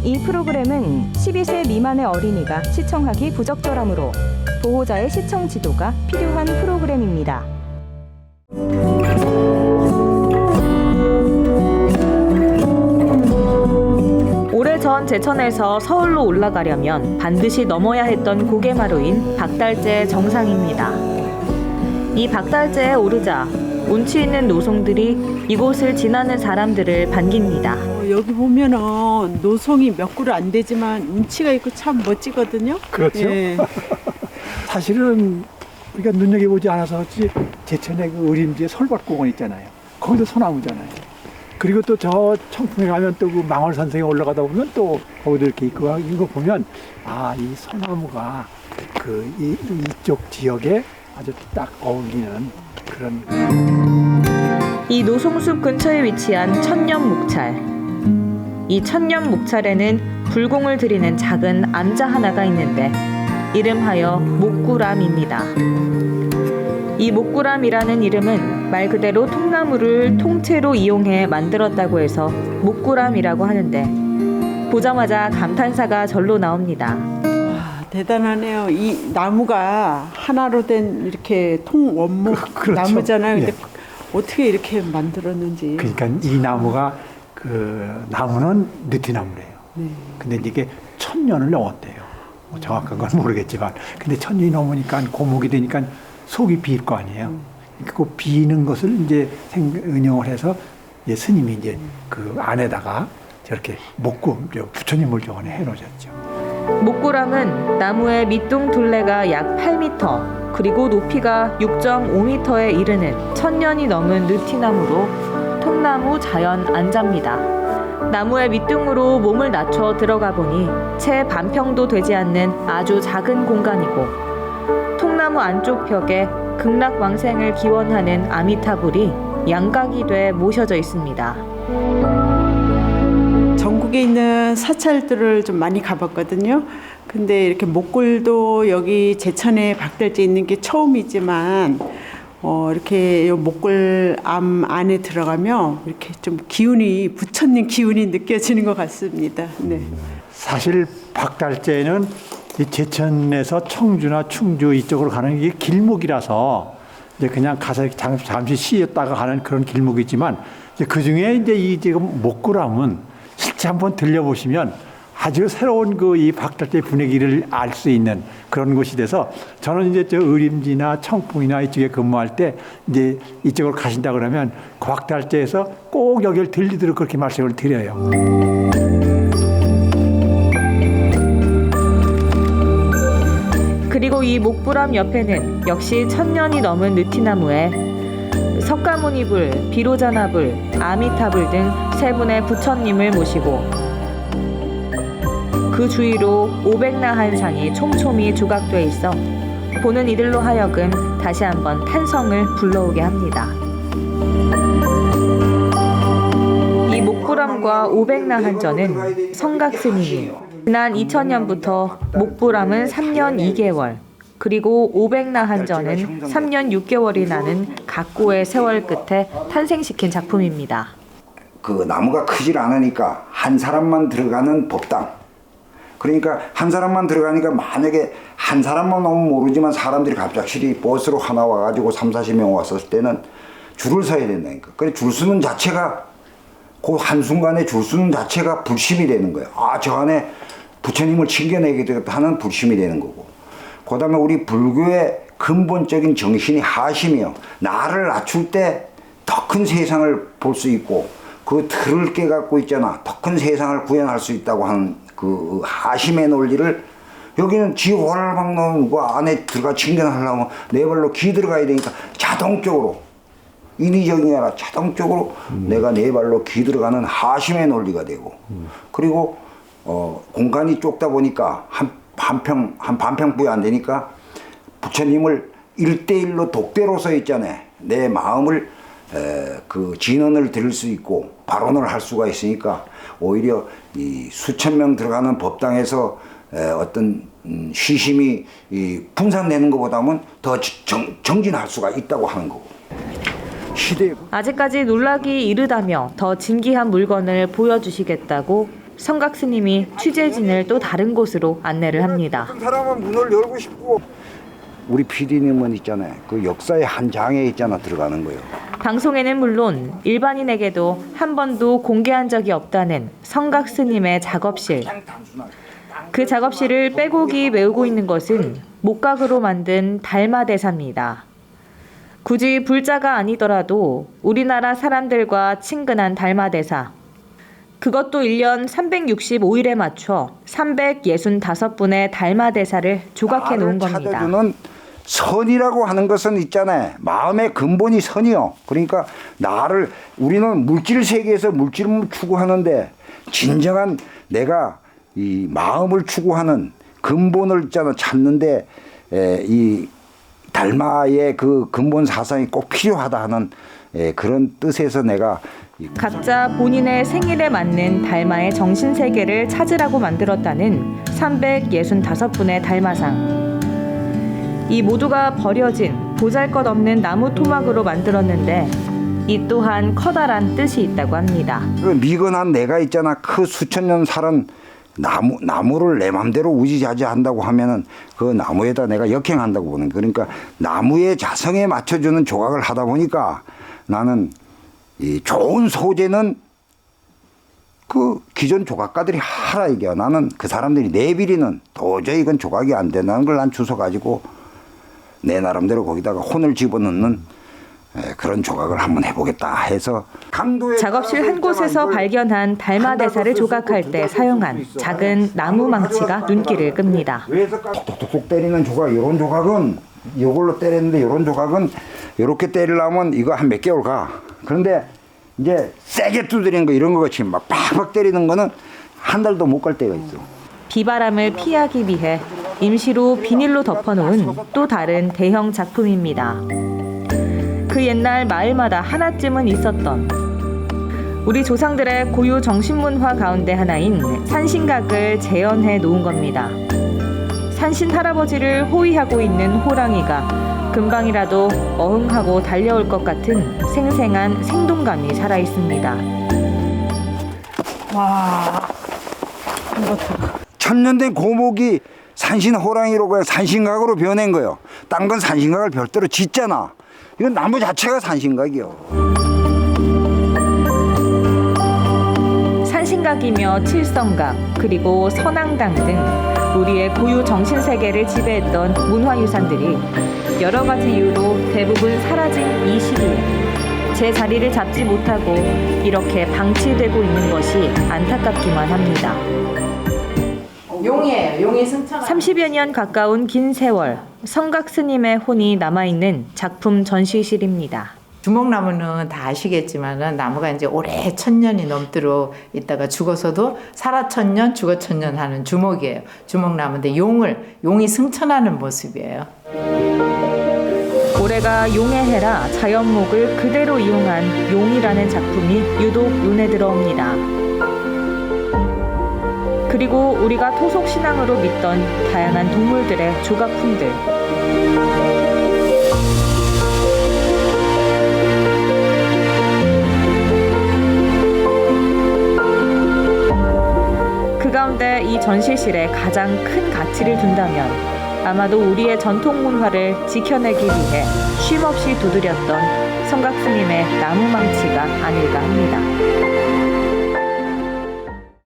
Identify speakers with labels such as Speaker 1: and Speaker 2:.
Speaker 1: 이 프로그램은 12세 미만의 어린이가 시청하기 부적절하므로 보호자의 시청 지도가 필요한 프로그램입니다. 오래전 제천에서 서울로 올라가려면 반드시 넘어야 했던 고개마루인 박달재 정상입니다. 이 박달재에 오르자 운치 있는 노송들이 이곳을 지나는 사람들을 반깁니다.
Speaker 2: 여기 보면은 노송이 몇 그루 안 되지만 운치가 있고 참 멋지거든요.
Speaker 3: 그렇죠.
Speaker 2: 예.
Speaker 3: 사실은 우리가 눈여겨보지 않아서 그렇지 제천의 그 의림지에 솔밭공원 있잖아요. 거기도 소나무잖아요. 그리고 또 저 청풍에 가면 또 그 망월산성에 올라가다 보면 또 거기도 이렇게 있고 이거 보면 아, 이 소나무가 그 이쪽 지역에 아주 딱 어울리는 그런.
Speaker 1: 이 노송숲 근처에 위치한 천년 목찰. 이 천년 목찰에는 불공을 드리는 작은 암자 하나가 있는데 이름하여 목구람입니다. 이 목구람이라는 이름은 말 그대로 통나무를 통째로 이용해 만들었다고 해서 목구람이라고 하는데 보자마자 감탄사가 절로 나옵니다.
Speaker 2: 와, 대단하네요. 이 나무가 하나로 된 이렇게 통원목
Speaker 3: 그렇죠.
Speaker 2: 나무잖아요. 근데
Speaker 3: 예.
Speaker 2: 어떻게 이렇게 만들었는지.
Speaker 3: 그러니까 이 나무가 그 나무는 느티나무래요.
Speaker 2: 네.
Speaker 3: 근데 이게 1000년을 넘었대요. 뭐 정확한 건 모르겠지만, 근데 1000년이 넘으니까 고목이 되니까 속이 비일 거 아니에요. 그 비는 것을 이제 응용을 해서 이제 스님이 이제 그 안에다가 저렇게 목구 부처님을 저번에 해놓으셨죠.
Speaker 1: 목구람은 나무의 밑둥 둘레가 약 8m 그리고 높이가 6.5m에 이르는 1000년이 넘은 느티나무로 통나무 자연 안자입니다. 나무의 밑둥으로 몸을 낮춰 들어가 보니 채 반평도 되지 않는 아주 작은 공간이고 통나무 안쪽 벽에 극락왕생을 기원하는 아미타불이 양각이 돼 모셔져 있습니다.
Speaker 2: 전국에 있는 사찰들을 좀 많이 가봤거든요. 근데 이렇게 목굴도 여기 제천에 박달재 있는 게 처음이지만 이렇게 목굴암 안에 들어가면 이렇게 좀 기운이 부처님 기운이 느껴지는 것 같습니다. 네.
Speaker 3: 사실 박달재는 이 제천에서 청주나 충주 이쪽으로 가는 게 길목이라서 이제 그냥 가서 잠시 쉬었다가 가는 그런 길목이지만 그 중에 이제 이 지금 목구람은 실제 한번 들려보시면 아주 새로운 그 이 박달재 분위기를 알 수 있는 그런 곳이 돼서 저는 이제 저 의림지나 청풍이나 이쪽에 근무할 때 이제 이쪽으로 가신다 그러면 그 박달재에서 꼭 여기를 들리도록 그렇게 말씀을 드려요.
Speaker 1: 그리고 이 목구람 옆에는 역시 1000년이 넘은 느티나무에 석가모니불, 비로자나불, 아미타불 등 세 분의 부처님을 모시고 그 주위로 500나한상이 촘촘히 조각돼 있어 보는 이들로 하여금 다시 한번 탄성을 불러오게 합니다. 이 목구람과 500나한전은 성각스님이 지난 2000년부터 목구람은 3년 2개월 그리고 500나한전은 3년 6개월이 나는 각고의 세월 끝에 탄생시킨 작품입니다.
Speaker 4: 그 나무가 크질 않으니까 한 사람만 들어가는 법당. 그러니까 한 사람만 들어가니까 만약에 한 사람만 오면 모르지만 사람들이 갑작스레 버스로 하나 와가지고 3, 40명 왔을 때는 줄을 서야 된다니까. 그래 줄 서는 자체가 그 한순간에 줄 서는 자체가 불심이 되는 거예요. 아, 저 안에 부처님을 챙겨내겠다 하는 불심이 되는 거고. 그 다음에 우리 불교의 근본적인 정신이 하심이요. 나를 낮출 때 더 큰 세상을 볼 수 있고 그 틀을 깨갖고 있잖아. 더 큰 세상을 구현할 수 있다고 하는 그 하심의 논리를 여기는 지 월알방 넣은 거 안에 들어가 챙겨하려면 내 발로 기 들어가야 되니까 자동적으로 인위적인 게 아니라 자동적으로 내가 내 발로 기 들어가는 하심의 논리가 되고 그리고 공간이 좁다 보니까 한 반평부에 안 되니까 부처님을 1대1로 독대로 서 있잖아요. 내 마음을 그 진언을 들을 수 있고 발언을 할 수가 있으니까 오히려 이 수천 명 들어가는 법당에서 어떤 시심이 분산되는 것보다는 더 정진할 수가 있다고 하는 거고.
Speaker 1: 아직까지 놀라기 이르다며 더 진귀한 물건을 보여주시겠다고 성각 스님이 취재진을 또 다른 곳으로 안내를 합니다.
Speaker 4: 어떤 사람은 문을 열고 싶고 우리 PD님은 있잖아요. 그 역사의 한 장에 있잖아 들어가는 거예요.
Speaker 1: 방송에는 물론 일반인에게도 한 번도 공개한 적이 없다는 성각 스님의 작업실. 그 작업실을 빼곡히 메우고 있는 것은 목각으로 만든 달마대사입니다. 굳이 불자가 아니더라도 우리나라 사람들과 친근한 달마대사. 그것도 1년 365일에 맞춰 365분의 달마대사를 조각해 놓은 겁니다.
Speaker 4: 찾아주는 선이라고 하는 것은 있잖아요. 마음의 근본이 선이요. 그러니까 우리는 물질 세계에서 물질을 추구하는데 진정한 내가 이 마음을 추구하는 근본을 있잖아 찾는데 이 달마의 그 근본 사상이 꼭 필요하다 하는 그런 뜻에서 내가
Speaker 1: 각자 본인의 생일에 맞는 달마의 정신세계를 찾으라고 만들었다는 365분의 달마상. 이 모두가 버려진 보잘것없는 나무 토막으로 만들었는데 이 또한 커다란 뜻이 있다고 합니다.
Speaker 4: 그 미건한 내가 있잖아. 그 수천 년 살은 나무를 내 맘대로 우지자지한다고 하면은 그 나무에다 내가 역행한다고 보는 거예요. 그러니까 나무의 자성에 맞춰주는 조각을 하다 보니까 나는 이 좋은 소재는 그 기존 조각가들이 하라 이겨. 나는 그 사람들이 내비리는 도저히 이건 조각이 안 된다는 걸 난 주워 가지고 내 나름대로 거기다가 혼을 집어넣는 그런 조각을 한번 해보겠다 해서 강도에
Speaker 1: 작업실 한 곳에서 발견한 달마대사를 조각할 때 사용한 작은 나무 망치가 눈길을 끕니다.
Speaker 4: 위에서 톡톡톡 때리는 조각, 이런 조각은 이걸로 때렸는데 이런 조각은 이렇게 때리려면 이거 한 몇 개월 가. 그런데 이제 세게 두드리는 거 이런 거 같이 막 팍팍 때리는 거는 한 달도 못 갈 때가 있어.
Speaker 1: 비바람을 피하기 위해 임시로 비닐로 덮어놓은 또 다른 대형 작품입니다. 그 옛날 마을마다 하나쯤은 있었던 우리 조상들의 고유 정신문화 가운데 하나인 산신각을 재현해 놓은 겁니다. 산신 할아버지를 호위하고 있는 호랑이가 금방이라도 어흥하고 달려올 것 같은 생생한 생동감이 살아있습니다.
Speaker 2: 와,
Speaker 4: 천년된 고목이 산신 호랑이로 그냥 산신각으로 변한 거예요. 딴 건 산신각을 별도로 짓잖아. 이건 나무 자체가 산신각이요.
Speaker 1: 산신각이며 칠성각, 그리고 선앙당 등 우리의 고유 정신세계를 지배했던 문화유산들이 여러 가지 이유로 대부분 사라진 이 시기에 제 자리를 잡지 못하고 이렇게 방치되고 있는 것이 안타깝기만 합니다.
Speaker 2: 용이에요. 용이 승천.
Speaker 1: 30여 년 가까운 긴 세월, 성각 스님의 혼이 남아있는 작품 전시실입니다.
Speaker 5: 주목나무는 다 아시겠지만은 나무가 이제 오래 1000년이 넘도록 있다가 죽어서도 살아 1000년, 죽어 1000년 하는 주목이에요. 주목나무인데 용이 승천하는 모습이에요.
Speaker 1: 올해가 용의 해라 자연목을 그대로 이용한 용이라는 작품이 유독 눈에 들어옵니다. 그리고 우리가 토속 신앙으로 믿던 다양한 동물들의 조각품들. 그 가운데 이 전시실에 가장 큰 가치를 둔다면 아마도 우리의 전통 문화를 지켜내기 위해 쉼없이 두드렸던 성각 스님의 나무망치가 아닐까 합니다.